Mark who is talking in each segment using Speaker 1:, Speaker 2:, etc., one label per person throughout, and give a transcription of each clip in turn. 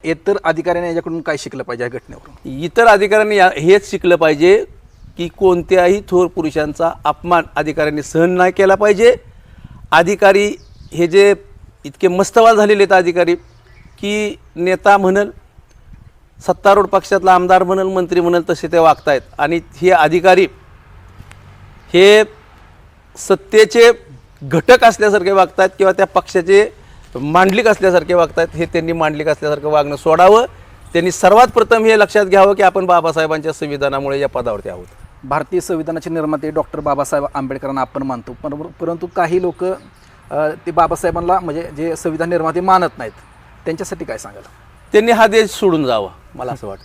Speaker 1: इतर अधिकाऱ्यांनी याच्याकडून काय शिकलं पाहिजे या घटनेवरून?
Speaker 2: इतर अधिकाऱ्यांनी हेच शिकलं पाहिजे की कोणत्याही थोर पुरुषांचा अपमान अधिकाऱ्यांनी सहन नाही केला पाहिजे. अधिकारी हे जे इतके मस्तवाल झालेले आहेत अधिकारी की नेता म्हणल, सत्तारूढ पक्षातला आमदार म्हणल, मंत्री म्हणल तसे ते वागतायत. आणि हे अधिकारी हे सत्तेचे घटक असल्यासारखे वागतायत किंवा त्या पक्षाचे मांडलिक असल्यासारखे वागतायत. हे त्यांनी मांडलिक असल्यासारखं वागणं सोडावं. त्यांनी सर्वात प्रथम हे लक्षात घ्यावं की आपण बाबासाहेबांच्या संविधानामुळे या पदावरती आहोत.
Speaker 1: भारतीय संविधानाचे निर्माते डॉक्टर बाबासाहेब आंबेडकरांना आपण मानतो, परंतु काही लोक ते बाबासाहेबांना म्हणजे जे संविधान निर्माते मानत नाहीत, त्यांच्यासाठी काय सांगाल?
Speaker 2: त्यांनी हा देश सोडून जावा मला असं वाटतं.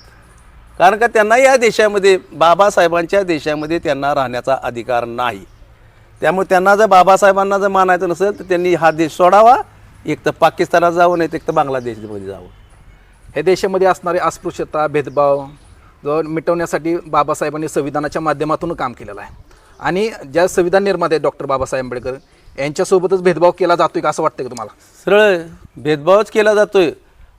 Speaker 2: कारण का त्यांना या देशामध्ये, बाबासाहेबांच्या देशामध्ये त्यांना राहण्याचा अधिकार नाही. त्यामुळे त्यांना जर बाबासाहेबांना जर मानायचं नसेल तर त्यांनी हा देश सोडावा. एक तर पाकिस्तानात जावं, नाही तर एक तर बांगलादेशमध्ये जावं.
Speaker 1: हे देशामध्ये असणारे अस्पृश्यता, भेदभाव मिटवण्यासाठी बाबासाहेबांनी संविधानाच्या माध्यमातून काम केलेलं आहे. आणि ज्या संविधान निर्माते डॉक्टर बाबासाहेब आंबेडकर यांच्यासोबतच भेदभाव केला जातोय का असं वाटतं का तुम्हाला?
Speaker 2: सरळ भेदभावच केला जातोय.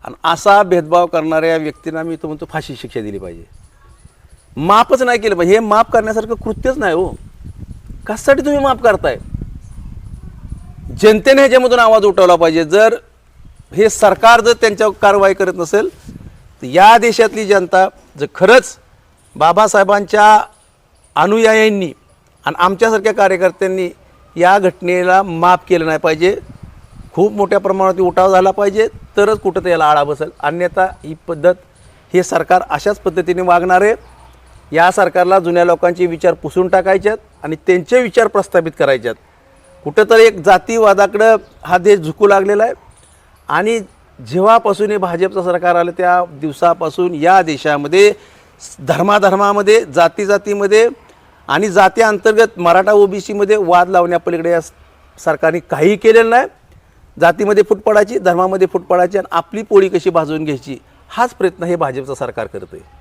Speaker 2: आणि असा भेदभाव करणाऱ्या व्यक्तींना मी तो म्हणतो फाशी शिक्षा दिली पाहिजे. माफच नाही केलं पाहिजे. हे माफ करण्यासारखं कृत्यच नाही हो. कशासाठी तुम्ही माफ करताय? जनतेने ह्याच्यामधून आवाज उठवला पाहिजे. जर हे सरकार जर त्यांच्यावर कारवाई करत नसेल तर या देशातली जनता जर खरंच बाबासाहेबांच्या अनुयायांनी आणि आमच्यासारख्या कार्यकर्त्यांनी या घटनेला माफ केलं नाही पाहिजे. खूप मोठ्या प्रमाणात उठाव झाला पाहिजे, तरच कुठं तर याला आळा बसेल. अन्यथा ही पद्धत, हे सरकार अशाच पद्धतीने वागणार आहे. या सरकारला जुन्या लोकांचे विचार पुसून टाकायच्यात आणि त्यांचे विचार प्रस्थापित करायच्यात. कुठंतरी एक जातीवादाकडं हा देश झुकू लागलेला आहे. आणि जेव्हापासून हे भाजपचं सरकार आलं त्या दिवसापासून या देशामध्ये धर्माधर्मामध्ये, जातीजातीमध्ये आणि जाती अंतर्गत मराठा ओबीसीमध्ये वाद लावण्यापलीकडे या सरकारने काही केलेलं नाही. जातीमध्ये फूट पडायची, धर्मामध्ये फूट पडायची आणि आपली पोळी कशी भाजून घ्यायची, हाच प्रयत्न हे भाजपचं सरकार करतं आहे.